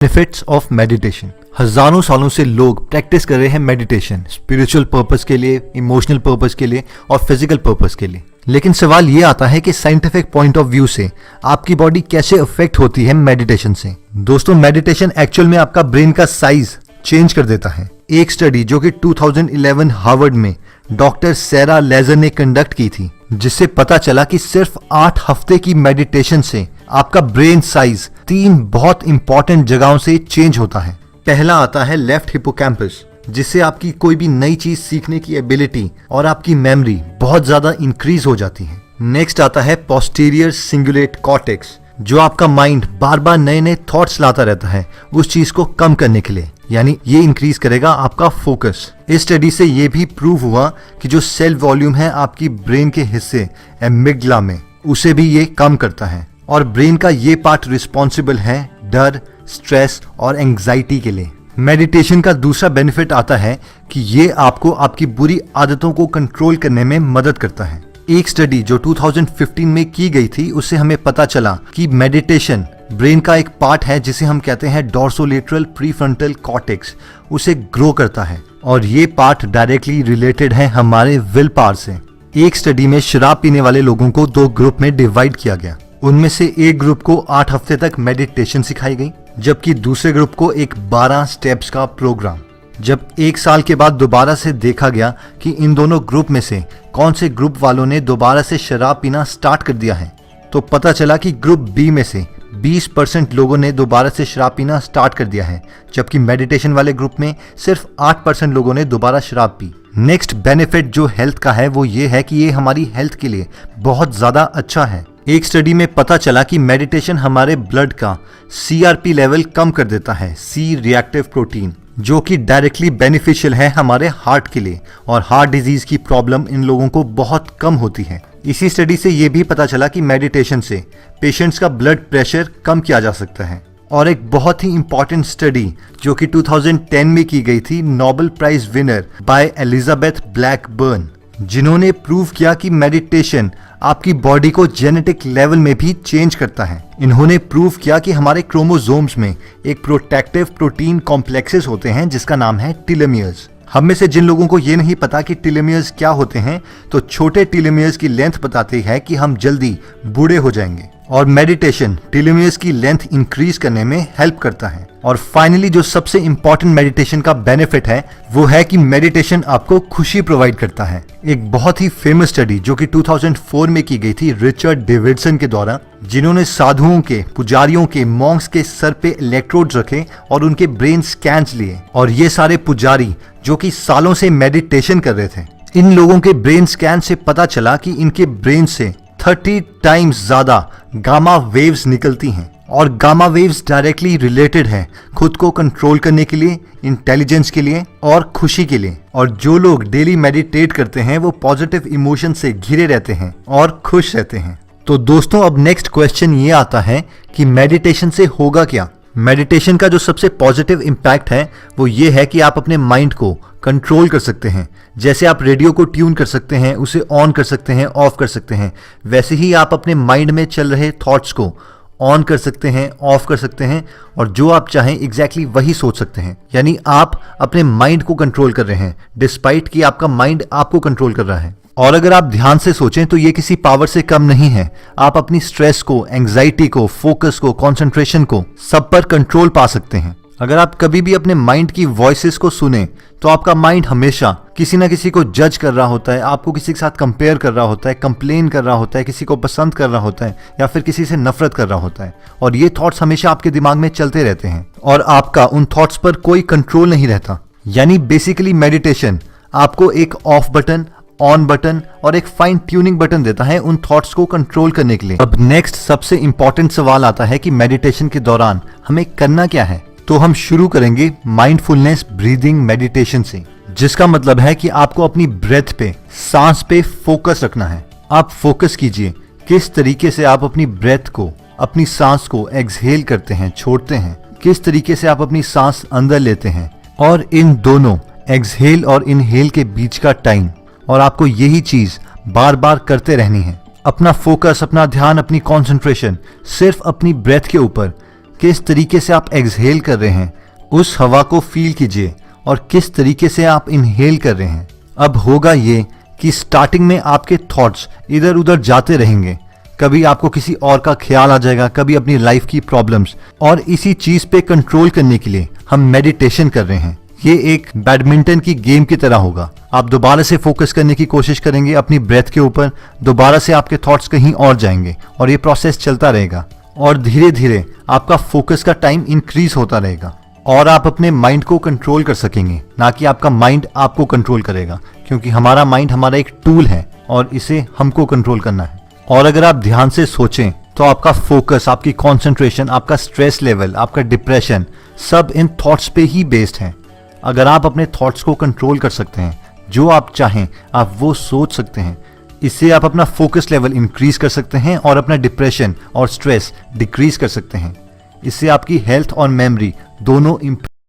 Benefits of meditation. हजारों सालों से लोग प्रैक्टिस कर रहे हैं मेडिटेशन, स्पिरिचुअल पर्पस के लिए, इमोशनल पर्पस के लिए और फिजिकल पर्पस के लिए। लेकिन सवाल ये आता है कि साइंटिफिक पॉइंट ऑफ व्यू से आपकी बॉडी कैसे अफेक्ट होती है मेडिटेशन से। दोस्तों, मेडिटेशन एक्चुअल में आपका ब्रेन का साइज चेंज कर देता है। एक स्टडी जो कि 2011 हार्वर्ड में डॉक्टर सैरा लेजर ने कंडक्ट की थी, जिससे पता चला कि सिर्फ 8 हफ्ते की मेडिटेशन से आपका ब्रेन साइज 3 बहुत इंपॉर्टेंट जगहों से चेंज होता है। पहला आता है लेफ्ट हिपोकैम्पस, जिससे आपकी कोई भी नई चीज सीखने की एबिलिटी और आपकी मेमोरी बहुत ज्यादा इंक्रीज हो जाती है। नेक्स्ट आता है पोस्टीरियर सिंगुलेट कॉर्टेक्स, जो आपका माइंड बार बार नए नए थॉट्स लाता रहता है उस चीज को कम करने के लिए, यानी ये इंक्रीज करेगा आपका फोकस। इस स्टडी से ये भी प्रूव हुआ कि जो सेल वॉल्यूम है आपकी ब्रेन के हिस्से एमिग्डला में, उसे भी ये कम करता है। और ब्रेन का ये पार्ट रिस्पॉन्सिबल है डर, स्ट्रेस और एंग्जाइटी के लिए। मेडिटेशन का दूसरा बेनिफिट आता है कि ये आपको आपकी बुरी आदतों को कंट्रोल करने में मदद करता है। एक स्टडी जो 2015 में की गई थी, उससे हमें पता चला कि मेडिटेशन ब्रेन का एक पार्ट है जिसे हम कहते हैं डोर्सोलेटरल प्रीफ्रंटल कॉर्टेक्स, उसे ग्रो करता है और ये पार्ट डायरेक्टली रिलेटेड है हमारे विल पावर से। एक स्टडी में शराब पीने वाले लोगों को 2 ग्रुप में डिवाइड किया गया। उनमें से एक ग्रुप को 8 हफ्ते तक मेडिटेशन सिखाई गई, जबकि दूसरे ग्रुप को एक 12 स्टेप्स का प्रोग्राम। जब 1 साल के बाद दोबारा से देखा गया कि इन दोनों ग्रुप में से कौन से ग्रुप वालों ने दोबारा से शराब पीना स्टार्ट कर दिया है, तो पता चला कि ग्रुप बी में से 20% लोगों ने दोबारा से शराब पीना स्टार्ट कर दिया है, जबकि मेडिटेशन वाले ग्रुप में सिर्फ 8% लोगों ने दोबारा शराब पी। नेक्स्ट बेनिफिट जो हेल्थ का है वो ये है कि ये हमारी हेल्थ के लिए बहुत ज्यादा अच्छा है। एक स्टडी में पता चला कि मेडिटेशन हमारे ब्लड का CRP लेवल कम कर देता है, सी रिएक्टिव प्रोटीन, जो कि डायरेक्टली बेनिफिशियल है हमारे हार्ट के लिए, और हार्ट डिजीज की प्रॉब्लम इन लोगों को बहुत कम होती है। इसी स्टडी से ये भी पता चला कि मेडिटेशन से पेशेंट्स का ब्लड प्रेशर कम किया जा सकता है। और एक बहुत ही इंपॉर्टेंट स्टडी जो कि 2010 में की गई थी, Nobel prize winner by Elizabeth Blackburn, जिन्होंने प्रूव किया कि मेडिटेशन आपकी बॉडी को जेनेटिक लेवल में भी चेंज करता है। इन्होंने प्रूव किया कि हमारे क्रोमोसोम्स में एक प्रोटेक्टिव प्रोटीन कॉम्प्लेक्सेस होते हैं जिसका नाम है टेलोमियर्स। हम में से जिन लोगों को ये नहीं पता कि टेलोमियर्स क्या होते हैं, तो छोटे टेलोमियर्स की लेंथ बताती है कि हम जल्दी बूढ़े हो जाएंगे, और मेडिटेशन टेलोमियर्स की लेंथ इंक्रीज करने में हेल्प करता है। और फाइनली जो सबसे इंपॉर्टेंट मेडिटेशन का बेनिफिट है वो है कि मेडिटेशन आपको खुशी प्रोवाइड करता है। एक बहुत ही फेमस स्टडी जो कि 2004 में की गई थी रिचर्ड डेविडसन के द्वारा, जिन्होंने साधुओं के, पुजारियों के, मॉन्क्स के सर पे इलेक्ट्रोड्स रखे और उनके ब्रेन स्कैन्स लिए, और ये सारे पुजारी जो कि सालों से मेडिटेशन कर रहे थे, इन लोगों के ब्रेन स्कैन से पता चला कि इनके ब्रेन से 30 टाइम्स ज्यादा गामा वेव्स निकलती हैं, और गामा वेव्स डायरेक्टली रिलेटेड है खुद को कंट्रोल करने के लिए, इंटेलिजेंस के लिए और खुशी के लिए। और जो लोग डेली मेडिटेट करते हैं वो पॉजिटिव इमोशन से घिरे रहते हैं और खुश रहते हैं। तो दोस्तों, अब नेक्स्ट क्वेश्चन ये आता है कि मेडिटेशन से होगा क्या। मेडिटेशन का जो सबसे पॉजिटिव इम्पैक्ट है वो ये है कि आप अपने माइंड को कंट्रोल कर सकते हैं। जैसे आप रेडियो को ट्यून कर सकते हैं, उसे ऑन कर सकते हैं, ऑफ कर सकते हैं, वैसे ही आप अपने माइंड में चल रहे थॉट्स को ऑन कर सकते हैं, ऑफ कर सकते हैं, और जो आप चाहें एग्जैक्टली वही सोच सकते हैं। यानी आप अपने माइंड को कंट्रोल कर रहे हैं डिस्पाइट कि आपका माइंड आपको कंट्रोल कर रहा है। और अगर आप ध्यान से सोचें तो ये किसी पावर से कम नहीं है। आप अपनी स्ट्रेस को, एंग्जाइटी को, फोकस को, कंसंट्रेशन को, सब पर कंट्रोल पा सकते हैं। अगर आप कभी भी अपने माइंड की वॉइसेस को सुने तो आपका माइंड हमेशा किसी ना किसी को जज कर रहा होता है, आपको किसी के साथ कंपेयर कर रहा होता है, कंप्लेन कर रहा होता है, किसी को पसंद कर रहा होता है, या फिर किसी से नफरत कर रहा होता है। और ये थॉट्स हमेशा आपके दिमाग में चलते रहते हैं और आपका उन थॉट्स पर कोई कंट्रोल नहीं रहता। यानी बेसिकली मेडिटेशन आपको एक ऑफ बटन, ऑन बटन और एक फाइन ट्यूनिंग बटन देता है उन थॉट्स को कंट्रोल करने के लिए। अब नेक्स्ट सबसे इंपॉर्टेंट सवाल आता है कि मेडिटेशन के दौरान हमें करना क्या है। तो हम शुरू करेंगे माइंडफुलनेस ब्रीदिंग मेडिटेशन से, जिसका मतलब है कि आपको अपनी ब्रेथ पे, सांस पे फोकस रखना है। आप फोकस कीजिए किस तरीके से आप अपनी ब्रेथ को, अपनी सांस को एक्सहेल करते हैं, छोड़ते हैं, किस तरीके से आप अपनी सांस अंदर लेते हैं, और इन दोनों एक्सहेल और इनहेल के बीच का टाइम। और आपको यही चीज बार बार करते रहनी है। अपना फोकस, अपना ध्यान, अपनी कॉन्सेंट्रेशन सिर्फ अपनी ब्रेथ के ऊपर किस तरीके से आप एक्सहेल कर रहे हैं उस हवा को फील कीजिए और किस तरीके से आप इनहेल कर रहे हैं। अब होगा ये कि स्टार्टिंग में आपके थॉट्स इधर उधर जाते रहेंगे, कभी आपको किसी और का ख्याल आ जाएगा, कभी अपनी लाइफ की प्रॉब्लम्स, और इसी चीज पे कंट्रोल करने के लिए हम मेडिटेशन कर रहे हैं। ये एक बैडमिंटन की गेम की तरह होगा। आप दोबारा से फोकस करने की कोशिश करेंगे अपनी ब्रेथ के ऊपर, दोबारा से आपके थॉट्स कहीं और जाएंगे और ये प्रोसेस चलता रहेगा और धीरे धीरे आपका फोकस का टाइम इंक्रीज होता रहेगा और आप अपने माइंड को कंट्रोल कर सकेंगे, ना कि आपका माइंड आपको कंट्रोल करेगा, क्योंकि हमारा माइंड हमारा एक टूल है और इसे हमको कंट्रोल करना है। और अगर आप ध्यान से सोचें तो आपका फोकस, आपकी कंसंट्रेशन, आपका स्ट्रेस लेवल, आपका डिप्रेशन सब इन थॉट्स पे ही बेस्ड है। अगर आप अपने थॉट्स को कंट्रोल कर सकते हैं, जो आप चाहें आप वो सोच सकते हैं, इससे आप अपना फोकस लेवल इंक्रीज कर सकते हैं और अपना डिप्रेशन और स्ट्रेस डिक्रीज कर सकते हैं। इससे आपकी हेल्थ और मेमोरी दोनों